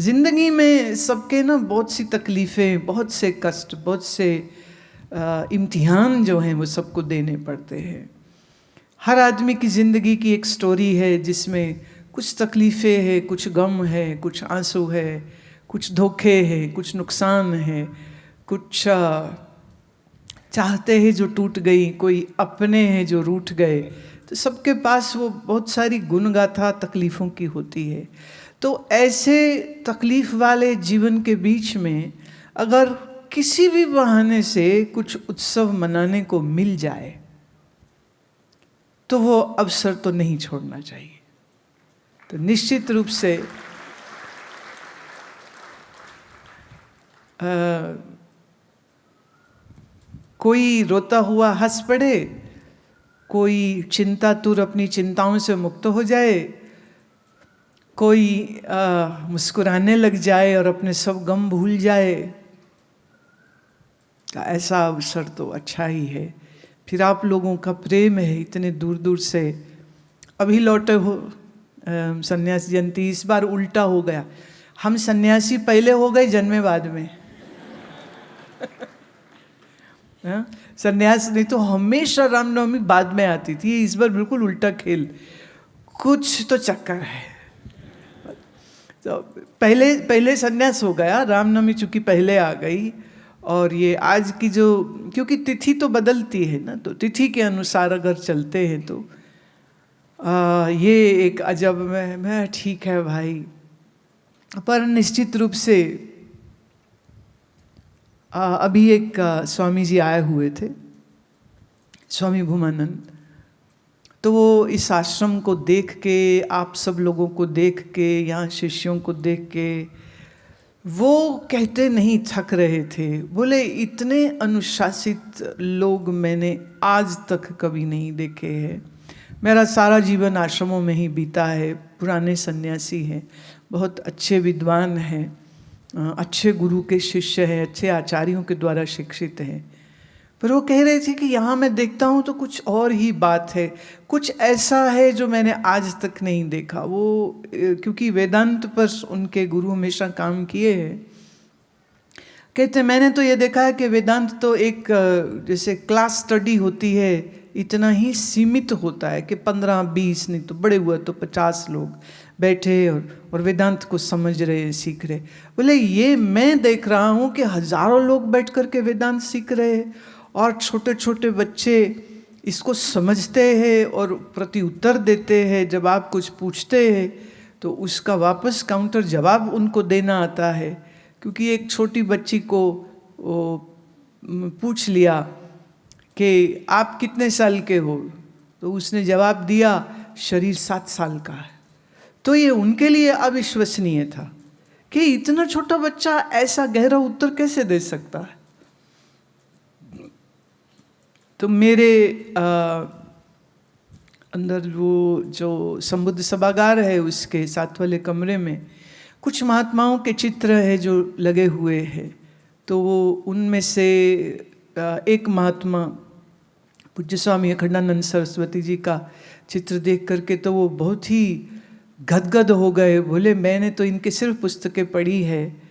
ज़िंदगी में सबके ना बहुत सी तकलीफ़ें, बहुत से कष्ट, बहुत से इम्तिहान जो हैं वो सबको देने पड़ते हैं। हर आदमी की ज़िंदगी की एक स्टोरी है जिसमें कुछ तकलीफ़ें हैं, कुछ गम है, कुछ आंसू है, कुछ धोखे हैं, कुछ नुकसान है, कुछ चाहते हैं जो टूट गई, कोई अपने हैं जो रूठ गए। तो सबके पास वो बहुत सारी गुणगाथा तकलीफ़ों की होती है। तो ऐसे तकलीफ़ वाले जीवन के बीच में अगर किसी भी बहाने से कुछ उत्सव मनाने को मिल जाए तो वो अवसर तो नहीं छोड़ना चाहिए। तो निश्चित रूप से कोई रोता हुआ हंस पड़े, कोई चिंतातुर अपनी चिंताओं से मुक्त हो जाए, कोई मुस्कुराने लग जाए और अपने सब गम भूल जाए। ऐसा अवसर तो अच्छा ही है। फिर आप लोगों का प्रेम है, इतने दूर दूर से अभी लौटे हो सन्यासी जयंती। इस बार उल्टा हो गया, हम सन्यासी पहले हो गए, जन्मे बाद में। सन्यास नहीं तो हमेशा रामनवमी बाद में आती थी, इस बार बिल्कुल उल्टा खेल। कुछ तो चक्कर है। तो पहले सन्यास हो गया, रामनवमी चूंकि पहले आ गई, और ये आज की जो, क्योंकि तिथि तो बदलती है ना, तो तिथि के अनुसार अगर चलते हैं तो ये एक अजब मैं ठीक है भाई। पर निश्चित रूप से अभी एक स्वामी जी आए हुए थे, स्वामी भूमानंद। तो वो इस आश्रम को देख के, आप सब लोगों को देख के, यहाँ शिष्यों को देख के, वो कहते नहीं थक रहे थे। बोले इतने अनुशासित लोग मैंने आज तक कभी नहीं देखे हैं। मेरा सारा जीवन आश्रमों में ही बीता है। पुराने सन्यासी हैं, बहुत अच्छे विद्वान हैं, अच्छे गुरु के शिष्य हैं, अच्छे आचार्यों के द्वारा शिक्षित हैं। पर वो कह रहे थे कि यहाँ मैं देखता हूँ तो कुछ और ही बात है, कुछ ऐसा है जो मैंने आज तक नहीं देखा। वो क्योंकि वेदांत पर उनके गुरु हमेशा काम किए हैं। कहते मैंने तो ये देखा है कि वेदांत तो एक जैसे क्लास स्टडी होती है, इतना ही सीमित होता है कि 15-20 नहीं तो बड़े हुआ तो 50 लोग बैठे और वेदांत को समझ रहे, सीख रहे। बोले ये मैं देख रहा हूँ कि हजारों लोग बैठ कर के वेदांत सीख रहे हैं, और छोटे छोटे बच्चे इसको समझते हैं और प्रति उत्तर देते हैं। जब आप कुछ पूछते हैं तो उसका वापस काउंटर जवाब उनको देना आता है। क्योंकि एक छोटी बच्ची को पूछ लिया कि आप कितने साल के हो, तो उसने जवाब दिया शरीर 7 साल का है। तो ये उनके लिए अविश्वसनीय था कि इतना छोटा बच्चा ऐसा गहरा उत्तर कैसे दे सकता है। तो मेरे अंदर वो जो संबुद्ध सभागार है उसके साथ वाले कमरे में कुछ महात्माओं के चित्र है जो लगे हुए हैं। तो वो उनमें से एक महात्मा पूज्य स्वामी अखंडानंद सरस्वती जी का चित्र देख करके तो वो बहुत ही गदगद हो गए। बोले मैंने तो इनके सिर्फ पुस्तकें पढ़ी है,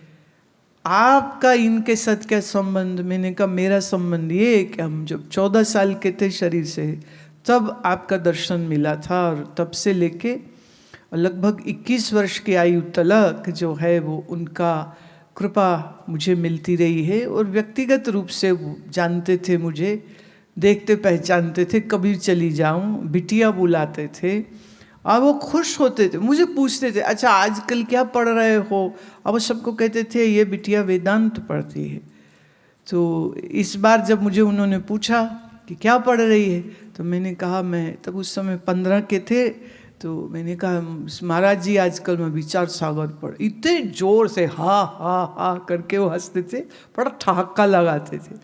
आपका इनके साथ क्या संबंध। मैंने कहा मेरा संबंध ये कि हम जब 14 साल के थे शरीर से तब आपका दर्शन मिला था, और तब से लेके लगभग 21 वर्ष की आयु तलक जो है वो उनका कृपा मुझे मिलती रही है। और व्यक्तिगत रूप से वो जानते थे, मुझे देखते पहचानते थे, कभी चली जाऊं बिटिया बुलाते थे और वो खुश होते थे। मुझे पूछते थे अच्छा आजकल क्या पढ़ रहे हो, और वो सबको कहते थे ये बिटिया वेदांत पढ़ती है। तो इस बार जब मुझे उन्होंने पूछा कि क्या पढ़ रही है, तो मैंने कहा मैं तब उस समय 15 के थे, तो मैंने कहा महाराज जी आजकल मैं विचार सागर पढ़। इतने जोर से हा हा हा करके वो हंसते थे, बड़ा ठहाका लगाते थे,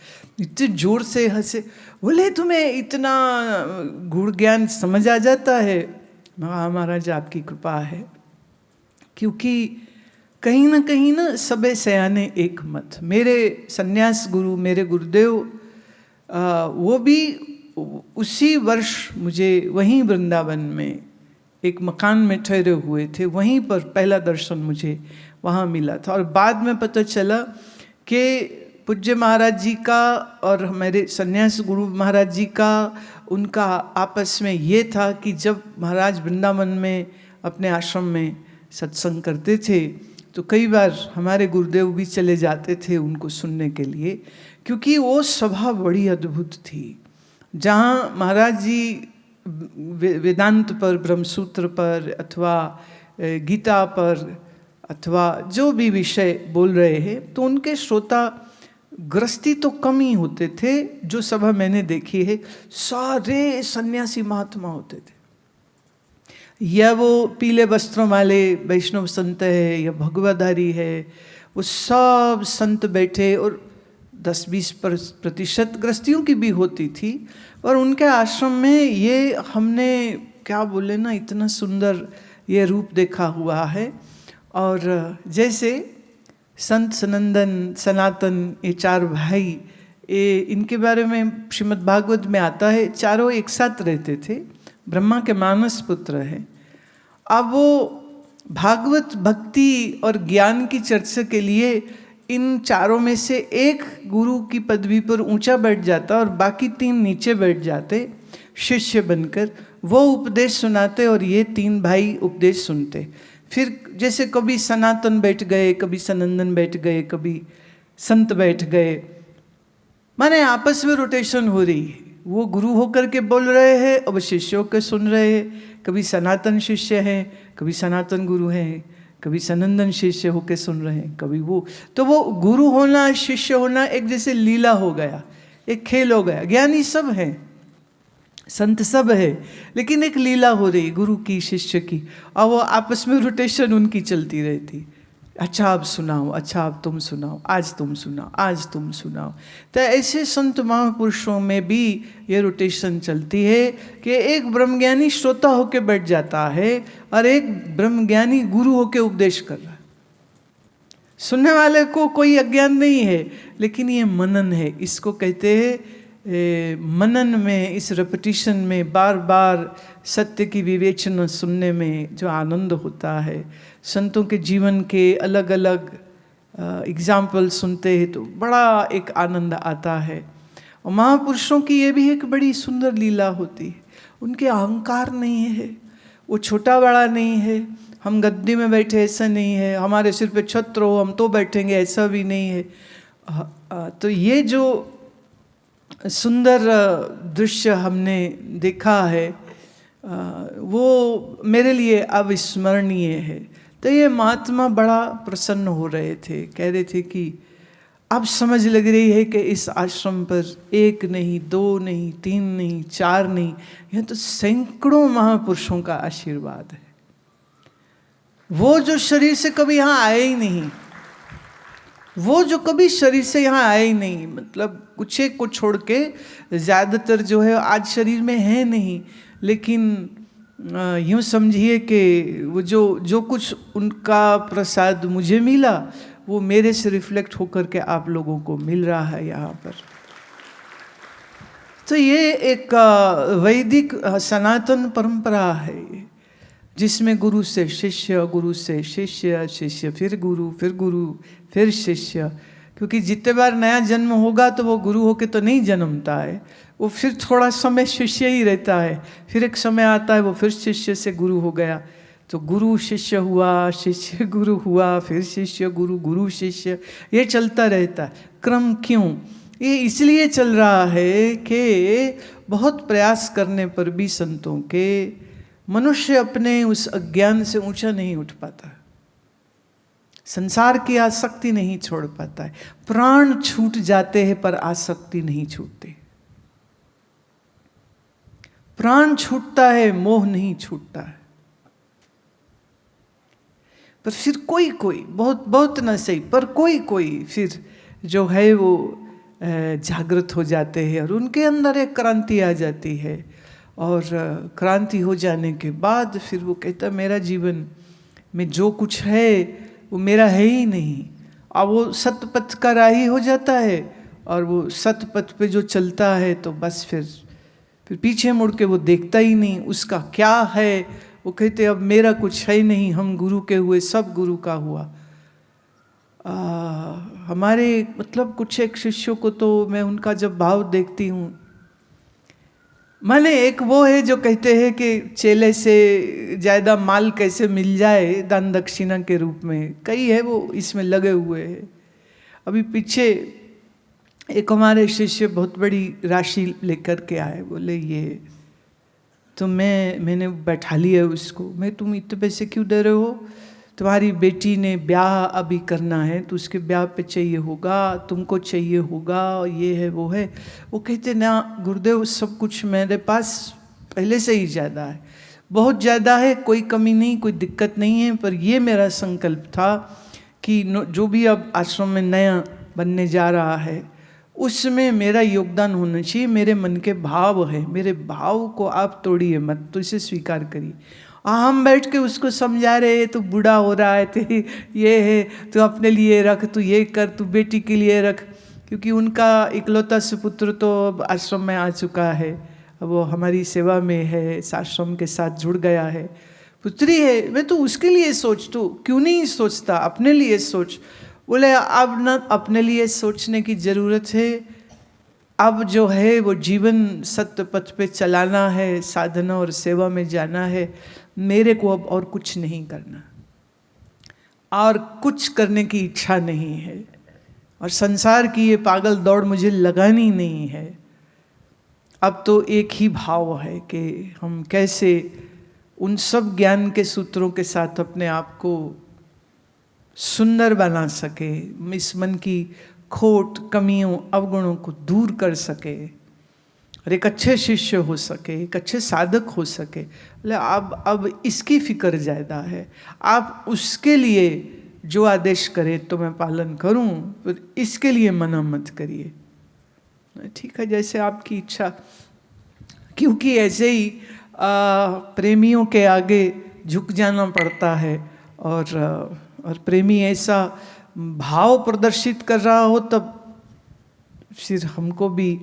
इतने जोर से हंसे। बोले तुम्हें इतना गुण ज्ञान समझ आ जाता है। हाँ महाराज आपकी कृपा है, क्योंकि कहीं ना सबे सयाने एक मत। मेरे सन्यास गुरु, मेरे गुरुदेव वो भी उसी वर्ष मुझे वहीं वृंदावन में एक मकान में ठहरे हुए थे, वहीं पर पहला दर्शन मुझे वहाँ मिला था। और बाद में पता चला कि पूज्य महाराज जी का और हमारे सन्यास गुरु महाराज जी का उनका आपस में ये था कि जब महाराज वृंदावन में अपने आश्रम में सत्संग करते थे तो कई बार हमारे गुरुदेव भी चले जाते थे उनको सुनने के लिए, क्योंकि वो सभा बड़ी अद्भुत थी जहाँ महाराज जी वेदांत पर, ब्रह्मसूत्र पर अथवा गीता पर अथवा जो भी विषय बोल रहे हैं तो उनके श्रोता ग्रस्ती तो कम ही होते थे। जो सभा मैंने देखी है सारे सन्यासी महात्मा होते थे, या वो पीले वस्त्रों वाले वैष्णव संत है या भगवाधारी है, वो सब संत बैठे और 10-20% गृहस्थियों की भी होती थी। और उनके आश्रम में ये हमने क्या बोले ना, इतना सुंदर ये रूप देखा हुआ है। और जैसे संत सनंदन, सनातन, ये 4 भाई, ये इनके बारे में श्रीमद् भागवत में आता है, चारों एक साथ रहते थे, ब्रह्मा के मानस पुत्र हैं। अब वो भागवत भक्ति और ज्ञान की चर्चा के लिए इन चारों में से एक गुरु की पदवी पर ऊंचा बैठ जाता और बाकी 3 नीचे बैठ जाते शिष्य बनकर। वो उपदेश सुनाते और ये 3 भाई उपदेश सुनते। फिर जैसे कभी सनातन बैठ गए, कभी सनंदन बैठ गए, कभी संत बैठ गए, माने आपस में रोटेशन हो रही है। वो गुरु होकर के बोल रहे हैं और शिष्य होकर सुन रहे हैं। कभी सनातन शिष्य हैं, कभी सनातन गुरु हैं, कभी सनंदन शिष्य होकर सुन रहे हैं, कभी वो। तो वो गुरु होना, शिष्य होना एक जैसे लीला हो गया, एक खेल हो गया। ज्ञानी सब हैं, संत सब है, लेकिन एक लीला हो रही गुरु की, शिष्य की, और वो आपस में रोटेशन उनकी चलती रहती। अच्छा आप सुनाओ, अच्छा आप तुम सुनाओ, आज तुम सुनाओ, आज तुम सुनाओ। तो ऐसे संत महापुरुषों में भी ये रोटेशन चलती है कि एक ब्रह्मज्ञानी श्रोता होके बैठ जाता है और एक ब्रह्मज्ञानी गुरु होके उपदेश कर रहा है। सुनने वाले को कोई अज्ञान नहीं है, लेकिन ये मनन है। इसको कहते हैं मनन में, इस रेपिटिशन में, बार बार सत्य की विवेचना सुनने में जो आनंद होता है, संतों के जीवन के अलग अलग एग्जाम्पल सुनते हैं तो बड़ा एक आनंद आता है। और महापुरुषों की ये भी एक बड़ी सुंदर लीला होती है। उनके अहंकार नहीं है, वो छोटा बड़ा नहीं है, हम गद्दी में बैठे ऐसा नहीं है, हमारे सिर पे छत्र हो हम तो बैठेंगे ऐसा भी नहीं है। तो ये जो सुंदर दृश्य हमने देखा है वो मेरे लिए अविस्मरणीय है। तो ये महात्मा बड़ा प्रसन्न हो रहे थे, कह रहे थे कि अब समझ लग रही है कि इस आश्रम पर 1 नहीं, 2 नहीं, 3 नहीं, 4 नहीं, यह तो सैकड़ों महापुरुषों का आशीर्वाद है। वो जो शरीर से कभी यहाँ आए ही नहीं, वो जो कभी शरीर से यहाँ आए ही नहीं, मतलब कुछ एक को छोड़ के ज़्यादातर जो है आज शरीर में है नहीं, लेकिन यूँ समझिए कि वो जो कुछ उनका प्रसाद मुझे मिला वो मेरे से रिफ्लेक्ट होकर के आप लोगों को मिल रहा है यहाँ पर। तो ये एक वैदिक सनातन परंपरा है जिसमें गुरु से शिष्य, गुरु से शिष्य, शिष्य फिर गुरु, फिर गुरु, फिर शिष्य। क्योंकि जितने बार नया जन्म होगा तो वो गुरु होके तो नहीं जन्मता है, वो फिर थोड़ा समय शिष्य ही रहता है, फिर एक समय आता है वो फिर शिष्य से गुरु हो गया। तो गुरु शिष्य हुआ, शिष्य गुरु हुआ, फिर शिष्य गुरु, गुरु शिष्य, ये चलता रहता है। क्रम क्यों? ये इसलिए चल रहा है कि बहुत प्रयास करने पर भी संतों के मनुष्य अपने उस अज्ञान से ऊंचा नहीं उठ पाता, संसार की आसक्ति नहीं छोड़ पाता है। प्राण छूट जाते हैं पर आसक्ति नहीं छूटती। प्राण छूटता है, मोह नहीं छूटता है। पर फिर कोई बहुत न सही, पर कोई फिर जो है वो जागृत हो जाते हैं और उनके अंदर एक क्रांति आ जाती है। और क्रांति हो जाने के बाद फिर वो कहता मेरा जीवन में जो कुछ है वो मेरा है ही नहीं। अब वो सतपथ का राही हो जाता है और वो सतपथ पे जो चलता है तो बस फिर पीछे मुड़ के वो देखता ही नहीं उसका क्या है। वो कहते अब मेरा कुछ है ही नहीं, हम गुरु के हुए, सब गुरु का हुआ। हमारे मतलब कुछ एक शिष्यों को तो मैं उनका जब भाव देखती हूँ, माने एक वो है जो कहते हैं कि चेले से ज़्यादा माल कैसे मिल जाए दान दक्षिणा के रूप में, कई है वो इसमें लगे हुए हैं। अभी पीछे एक हमारे शिष्य बहुत बड़ी राशि लेकर के आए, बोले ये तो मैंने बैठा लिया उसको, मैं तुम इतने पैसे क्यों दे रहे हो, तुम्हारी बेटी ने ब्याह अभी करना है तो उसके ब्याह पे चाहिए होगा, तुमको चाहिए होगा, ये है वो है। वो कहते ना गुरुदेव सब कुछ मेरे पास पहले से ही ज़्यादा है, बहुत ज़्यादा है, कोई कमी नहीं, कोई दिक्कत नहीं है, पर ये मेरा संकल्प था कि जो भी अब आश्रम में नया बनने जा रहा है उसमें मेरा योगदान होना चाहिए, मेरे मन के भाव है, मेरे भाव को आप तोड़िए मत, तो इसे स्वीकार करिए। हम बैठ के उसको समझा रहे, तो बूढ़ा हो रहा है, तो ये है, तो अपने लिए रख, तू ये कर, तू बेटी के लिए रख, क्योंकि उनका इकलौता सुपुत्र तो अब आश्रम में आ चुका है, अब वो हमारी सेवा में है, आश्रम के साथ जुड़ गया है, पुत्री है, मैं तो उसके लिए सोच, तू क्यों नहीं सोचता, अपने लिए सोच। बोले अब न अपने लिए सोचने की ज़रूरत है, अब जो है वो जीवन सत्य पथ पे चलाना है, साधना और सेवा में जाना है, मेरे को अब और कुछ नहीं करना, और कुछ करने की इच्छा नहीं है, और संसार की ये पागल दौड़ मुझे लगानी नहीं है। अब तो एक ही भाव है कि हम कैसे उन सब ज्ञान के सूत्रों के साथ अपने आप को सुंदर बना सके, इस मन की खोट कमियों अवगुणों को दूर कर सके, और एक अच्छे शिष्य हो सके, एक अच्छे साधक हो सके। अब इसकी फिक्र ज़्यादा है, आप उसके लिए जो आदेश करे तो मैं पालन करूं, पर इसके लिए मना मत करिए, ठीक है, जैसे आपकी इच्छा। क्योंकि ऐसे ही प्रेमियों के आगे झुक जाना पड़ता है, और प्रेमी ऐसा भाव प्रदर्शित कर रहा हो तब फिर हमको भी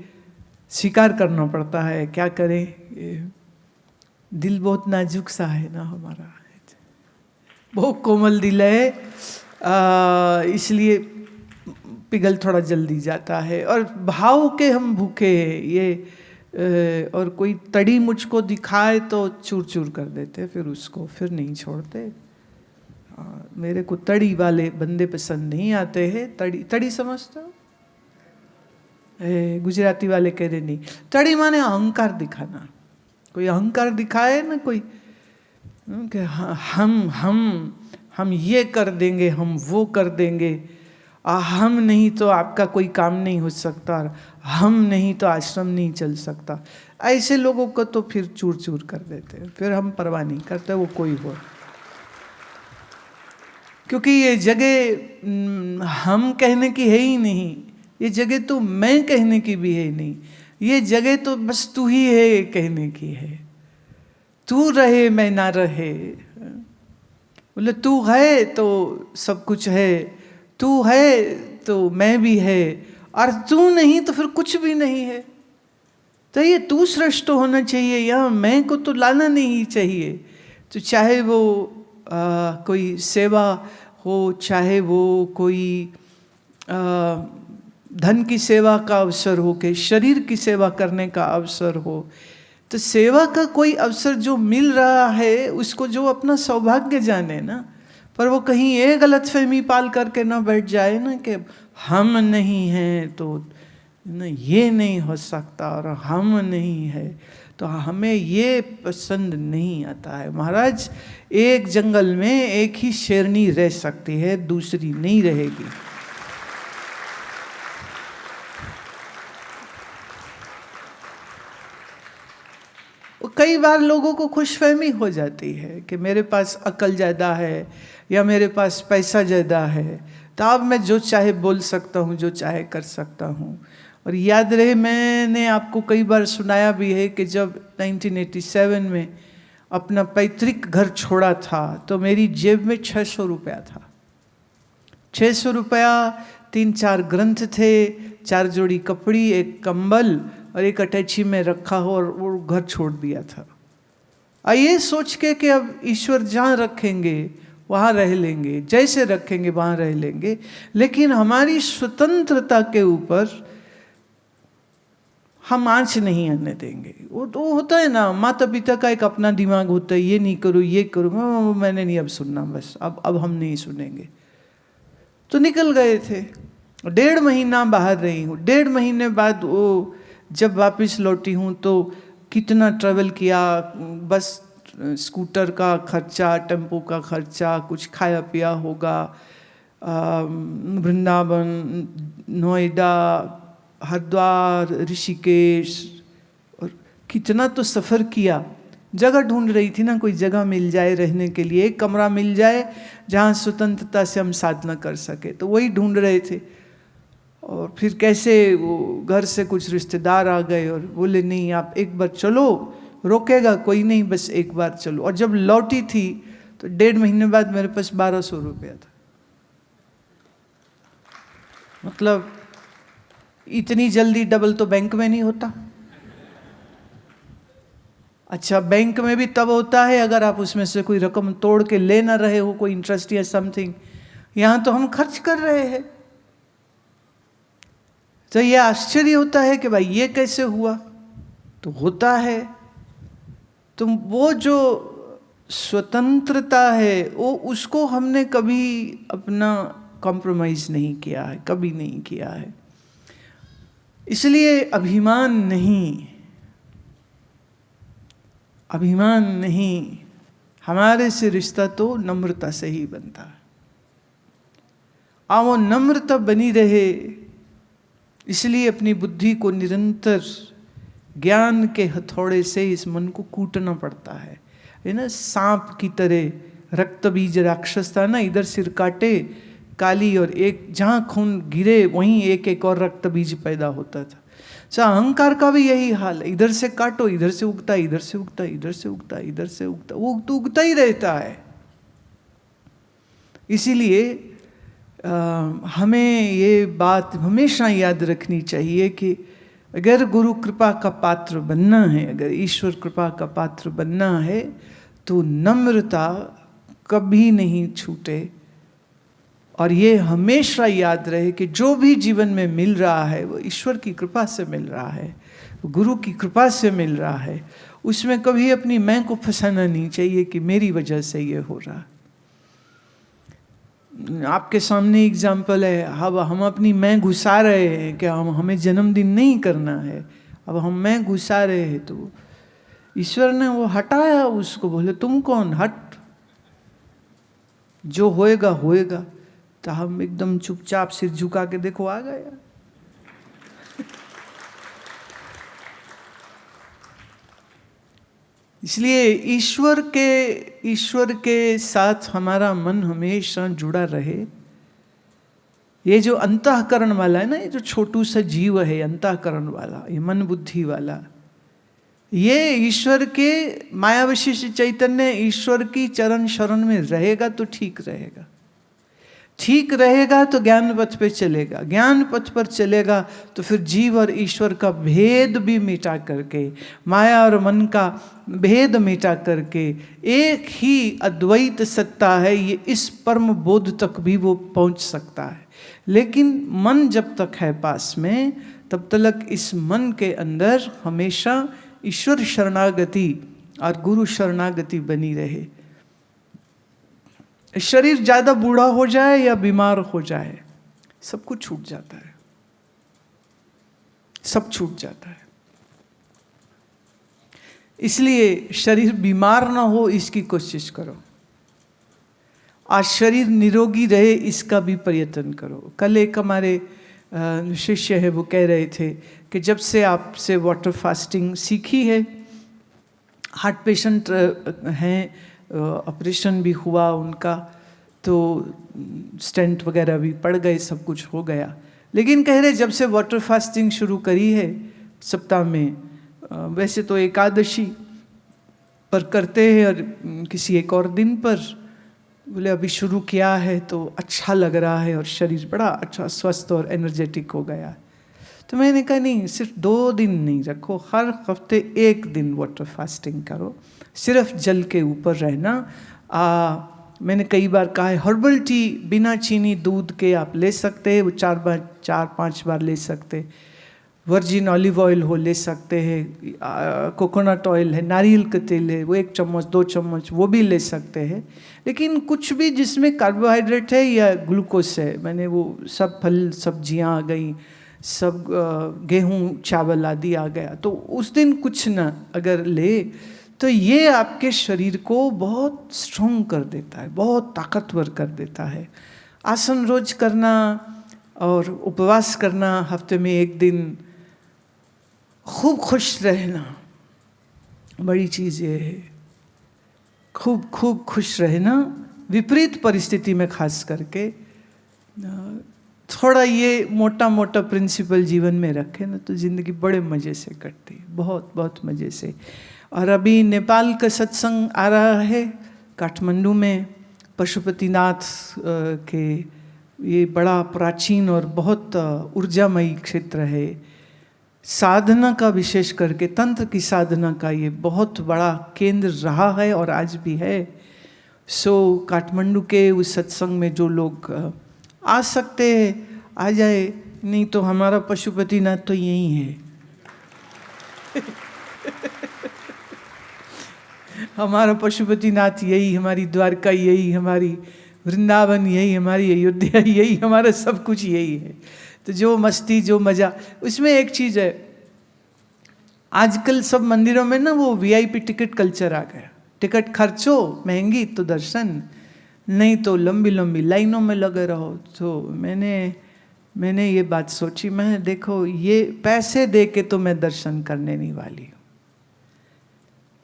स्वीकार करना पड़ता है, क्या करें, दिल बहुत नाजुक सा है ना हमारा, बहुत कोमल दिल है, इसलिए पिघल थोड़ा जल्दी जाता है, और भाव के हम भूखे हैं ये, और कोई तड़ी मुझको दिखाए तो चूर चूर कर देते, फिर उसको फिर नहीं छोड़ते। मेरे को तड़ी वाले बंदे पसंद नहीं आते हैं। तड़ी समझते हो, गुजराती वाले कह रहे नहीं, तड़ी माने अहंकार दिखाना, कोई अहंकार दिखाए ना कोई कि हम ये कर देंगे, हम वो कर देंगे, हम नहीं तो आपका कोई काम नहीं हो सकता, हम नहीं तो आश्रम नहीं चल सकता, ऐसे लोगों को तो फिर चूर चूर कर देते हैं, फिर हम परवाह नहीं करते वो कोई हो, क्योंकि ये जगह हम कहने की है ही नहीं, ये जगह तो मैं कहने की भी है नहीं, ये जगह तो बस तू ही है कहने की है, तू रहे मैं ना रहे, बोले तू है तो सब कुछ है, तू है तो मैं भी है, और तू नहीं तो फिर कुछ भी नहीं है। तो ये तू श्रेष्ठ होना चाहिए, यहाँ मैं को तो लाना नहीं चाहिए। तो चाहे वो कोई सेवा हो, चाहे वो कोई धन की सेवा का अवसर हो, कि शरीर की सेवा करने का अवसर हो, तो सेवा का कोई अवसर जो मिल रहा है उसको जो अपना सौभाग्य जाने ना, पर वो कहीं ये गलतफहमी पाल करके ना बैठ जाए ना कि हम नहीं हैं तो न ये नहीं हो सकता, और हम नहीं है तो हमें ये पसंद नहीं आता है। महाराज, एक जंगल में एक ही शेरनी रह सकती है, दूसरी नहीं रहेगी। कई बार लोगों को खुशफहमी हो जाती है कि मेरे पास अकल ज़्यादा है या मेरे पास पैसा ज़्यादा है, तो अब मैं जो चाहे बोल सकता हूँ, जो चाहे कर सकता हूँ। और याद रहे, मैंने आपको कई बार सुनाया भी है कि जब 1987 में अपना पैतृक घर छोड़ा था तो मेरी जेब में 600 रुपया था। 600 रुपया, 3-4 ग्रंथ थे, 4 जोड़ी कपड़ी, एक कंबल और एक अटैची में रखा हो, और वो घर छोड़ दिया था। ये सोच के कि अब ईश्वर जहाँ रखेंगे वहाँ रह लेंगे, जैसे रखेंगे वहाँ रह लेंगे, लेकिन हमारी स्वतंत्रता के ऊपर हम आँच नहीं आने देंगे। वो तो होता है ना, माता पिता का एक अपना दिमाग होता है, ये नहीं करो ये करो, मैंने नहीं अब सुनना, बस अब हम नहीं सुनेंगे। तो निकल गए थे, 1.5 महीना बाहर रही हूँ। 1.5 महीने बाद वो जब वापस लौटी हूँ तो कितना ट्रैवल किया, बस स्कूटर का खर्चा, टेम्पो का खर्चा, कुछ खाया पिया होगा, वृंदावन, नोएडा, हरिद्वार, ऋषिकेश, और कितना तो सफ़र किया। जगह ढूंढ रही थी ना, कोई जगह मिल जाए रहने के लिए, एक कमरा मिल जाए जहाँ स्वतंत्रता से हम साधना कर सके, तो वही ढूंढ रहे थे। और फिर कैसे वो घर से कुछ रिश्तेदार आ गए और बोले नहीं आप एक बार चलो, रोकेगा कोई नहीं, बस एक बार चलो। और जब लौटी थी तो 1.5 महीने बाद मेरे पास 1200 रुपया था। मतलब इतनी जल्दी डबल तो बैंक में नहीं होता। अच्छा, बैंक में भी तब होता है अगर आप उसमें से कोई रकम तोड़ के ले ना रहे हो, कोई इंटरेस्ट या समथिंग। यहाँ तो हम खर्च कर रहे हैं, तो ये आश्चर्य होता है कि भाई ये कैसे हुआ। तो होता है, तो वो जो स्वतंत्रता है वो उसको हमने कभी अपना कॉम्प्रोमाइज़ नहीं किया है, कभी नहीं किया है। इसलिए अभिमान नहीं, हमारे से रिश्ता तो नम्रता से ही बनता है। वो नम्रता बनी रहे, इसलिए अपनी बुद्धि को निरंतर ज्ञान के हथौड़े से इस मन को कूटना पड़ता है ना। सांप की तरह रक्त बीज राक्षस था ना, इधर सिर काटे काली और एक जहाँ खून गिरे वहीं एक एक और रक्त बीज पैदा होता था। अहंकार का भी यही हाल है, इधर से काटो इधर से उगता, इधर से उगता, इधर से उगता, इधर से उगता, वो तो उगता ही रहता है। इसीलिए हमें ये बात हमेशा याद रखनी चाहिए कि अगर गुरु कृपा का पात्र बनना है, अगर ईश्वर कृपा का पात्र बनना है, तो नम्रता कभी नहीं छूटे। और ये हमेशा याद रहे कि जो भी जीवन में मिल रहा है वो ईश्वर की कृपा से मिल रहा है, वो गुरु की कृपा से मिल रहा है। उसमें कभी अपनी मैं को फंसाना नहीं चाहिए कि मेरी वजह से ये हो रहा। आपके सामने एग्जाम्पल है, अब हम अपनी मैं घुसा रहे हैं कि हमें जन्मदिन नहीं करना है, अब हम मैं घुसा रहे हैं, तो ईश्वर ने वो हटाया उसको, बोले तुम कौन, हट, जो होएगा होएगा। तो हम एकदम चुपचाप सिर झुका के देखो आ गया। इसलिए ईश्वर के साथ हमारा मन हमेशा जुड़ा रहे। ये जो अंतःकरण वाला है ना, ये जो छोटू सा जीव है अंतःकरण वाला, ये मन बुद्धि वाला, ये ईश्वर के माया विशिष्ट चैतन्य ईश्वर की चरण शरण में रहेगा तो ठीक रहेगा। ठीक रहेगा तो ज्ञान पथ पे चलेगा, ज्ञान पथ पर चलेगा तो फिर जीव और ईश्वर का भेद भी मिटा करके, माया और मन का भेद मिटा करके एक ही अद्वैत सत्ता है, ये इस परम बोध तक भी वो पहुंच सकता है। लेकिन मन जब तक है पास में, तब तक इस मन के अंदर हमेशा ईश्वर शरणागति और गुरु शरणागति बनी रहे। शरीर ज़्यादा बूढ़ा हो जाए या बीमार हो जाए, सब कुछ छूट जाता है, सब छूट जाता है। इसलिए शरीर बीमार ना हो इसकी कोशिश करो, आज शरीर निरोगी रहे इसका भी प्रयत्न करो। कल एक हमारे शिष्य है, वो कह रहे थे कि जब से आपसे वाटर फास्टिंग सीखी है, हार्ट पेशेंट हैं, ऑपरेशन भी हुआ उनका, तो स्टेंट वगैरह भी पड़ गए, सब कुछ हो गया, लेकिन कह रहे जब से वाटर फास्टिंग शुरू करी है सप्ताह में, वैसे तो एकादशी पर करते हैं और किसी एक और दिन पर, बोले अभी शुरू किया है तो अच्छा लग रहा है और शरीर बड़ा अच्छा स्वस्थ और एनर्जेटिक हो गया। तो मैंने कहा नहीं, सिर्फ 2 दिन नहीं रखो, हर हफ्ते 1 दिन वाटर फास्टिंग करो, सिर्फ जल के ऊपर रहना, मैंने कई बार कहा है, हर्बल टी बिना चीनी दूध के आप ले सकते हैं, वो 4-5 बार ले सकते। वर्जिन ऑलिव ऑयल हो ले सकते हैं, कोकोनट ऑयल है, नारियल का तेल है, वो 1 चम्मच 2 चम्मच वो भी ले सकते हैं। लेकिन कुछ भी जिसमें कार्बोहाइड्रेट है या ग्लूकोज है, मैंने वो सब फल सब्जियां आ गई, सब गेहूं चावल आदि आ गया, तो उस दिन कुछ ना अगर ले तो ये आपके शरीर को बहुत स्ट्रॉन्ग कर देता है, बहुत ताकतवर कर देता है। आसन रोज करना और उपवास करना, हफ्ते में 1 दिन, खूब खुश रहना, बड़ी चीज़ ये है। खूब खूब खुश रहना, विपरीत परिस्थिति में खास करके थोड़ा ये मोटा मोटा प्रिंसिपल जीवन में रखें ना, तो ज़िंदगी बड़े मज़े से कटती है, बहुत बहुत मज़े से। और अभी नेपाल का सत्संग आ रहा है काठमांडू में, पशुपतिनाथ के, ये बड़ा प्राचीन और बहुत ऊर्जामयी क्षेत्र है। साधना का, विशेष करके तंत्र की साधना का ये बहुत बड़ा केंद्र रहा है और आज भी है। सो काठमांडू के उस सत्संग में जो लोग आ सकते हैं आ जाए, नहीं तो हमारा पशुपतिनाथ तो यही है। हमारा पशुपतिनाथ यही, हमारी द्वारका यही, हमारी वृंदावन यही, हमारी अयोध्या यही, हमारा सब कुछ यही है। तो जो मस्ती जो मज़ा, उसमें एक चीज़ है, आजकल सब मंदिरों में ना वो वीआईपी टिकट कल्चर आ गया। टिकट खर्चो महंगी तो दर्शन, नहीं तो लंबी लंबी लाइनों में लगे रहो। तो मैंने ये बात सोची, मैं देखो ये पैसे दे के तो मैं दर्शन करने नहीं वाली हूँ।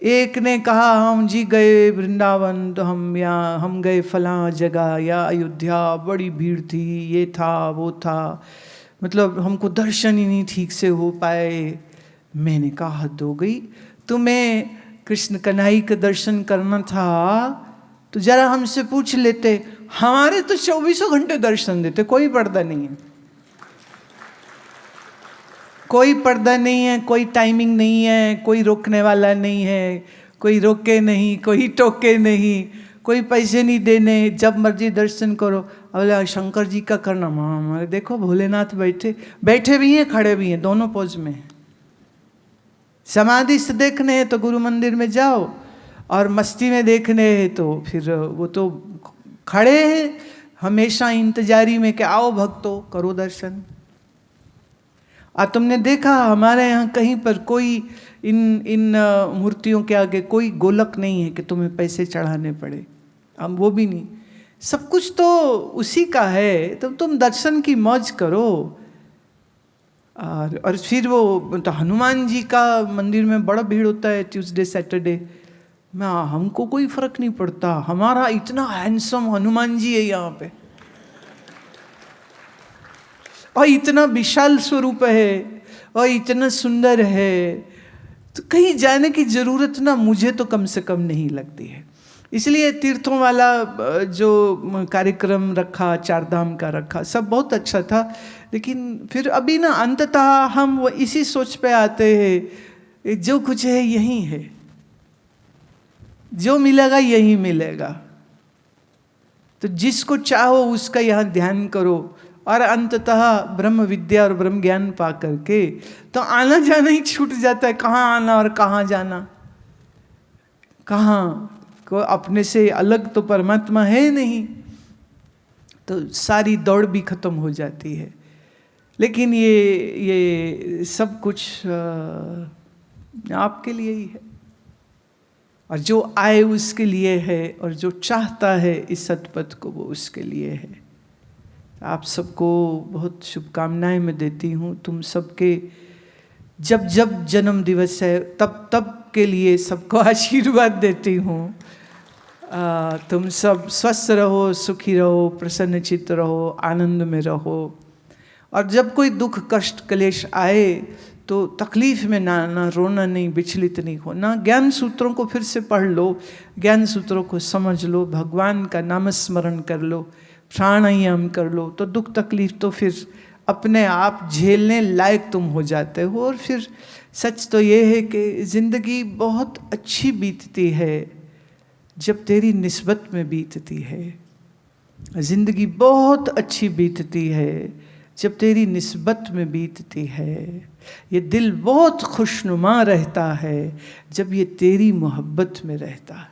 एक ने कहा हम जी गए वृंदावन, तो हम गए फलां जगह या अयोध्या, बड़ी भीड़ थी, ये था वो था, मतलब हमको दर्शन ही नहीं ठीक से हो पाए। मैंने कहा हद हो गई, तुम्हें कृष्ण कन्हई का दर्शन करना था तो जरा हमसे पूछ लेते, हमारे तो 24 घंटे दर्शन देते, कोई पर्दा नहीं है, कोई पर्दा नहीं है, कोई टाइमिंग नहीं है, कोई रोकने वाला नहीं है, कोई रोके नहीं, कोई टोके नहीं, कोई पैसे नहीं देने, जब मर्जी दर्शन करो। बोले शंकर जी का करना, हमारे देखो भोलेनाथ बैठे भी हैं, खड़े भी हैं, दोनों पोज में। समाधि से देखने हैं तो गुरु मंदिर में जाओ, और मस्ती में देखने हैं तो फिर वो तो खड़े हैं हमेशा इंतजारी में कि आओ भक्तों करो दर्शन। और तुमने देखा हमारे यहाँ कहीं पर कोई इन मूर्तियों के आगे कोई गोलक नहीं है कि तुम्हें पैसे चढ़ाने पड़े, हम वो भी नहीं, सब कुछ तो उसी का है, तो तुम दर्शन की मौज करो। और फिर वो तो हनुमान जी का मंदिर में बड़ा भीड़ होता है ट्यूसडे सैटरडे में, हमको कोई फर्क नहीं पड़ता, हमारा इतना हैंडसम हनुमान जी है यहाँ पे, और इतना विशाल स्वरूप है और इतना सुंदर है, तो कहीं जाने की जरूरत ना मुझे तो कम से कम नहीं लगती है। इसलिए तीर्थों वाला जो कार्यक्रम रखा, 4 धाम का रखा, सब बहुत अच्छा था। लेकिन फिर अभी ना अंततः हम वो इसी सोच पे आते हैं, जो कुछ है यही है, जो मिलेगा यही मिलेगा, तो जिसको चाहो उसका यहाँ ध्यान करो, और अंततः ब्रह्म विद्या और ब्रह्म ज्ञान पा करके तो आना जाना ही छूट जाता है। कहाँ आना और कहाँ जाना, कहाँ को अपने से अलग तो परमात्मा है नहीं, तो सारी दौड़ भी खत्म हो जाती है। लेकिन ये सब कुछ आपके लिए ही है, और जो आए उसके लिए है, और जो चाहता है इस सतपथ को वो उसके लिए है। आप सबको बहुत शुभकामनाएं मैं देती हूँ। तुम सबके जब जब जन्म दिवस है तब तब के लिए सबको आशीर्वाद देती हूँ। तुम सब स्वस्थ रहो, सुखी रहो, प्रसन्नचित्त रहो, आनंद में रहो, और जब कोई दुख कष्ट क्लेश आए तो तकलीफ में ना रोना नहीं, विचलित नहीं होना। ज्ञान सूत्रों को फिर से पढ़ लो, ज्ञान सूत्रों को समझ लो, भगवान का नाम स्मरण कर लो, प्राणायाम कर लो, तो दुख तकलीफ तो फिर अपने आप झेलने लायक तुम हो जाते हो। और फिर सच तो ये है कि ज़िंदगी बहुत अच्छी बीतती है जब तेरी निस्बत में बीतती है। ज़िंदगी बहुत अच्छी बीतती है जब तेरी निस्बत में बीतती है। ये दिल बहुत खुशनुमा रहता है जब ये तेरी मोहब्बत में रहता है।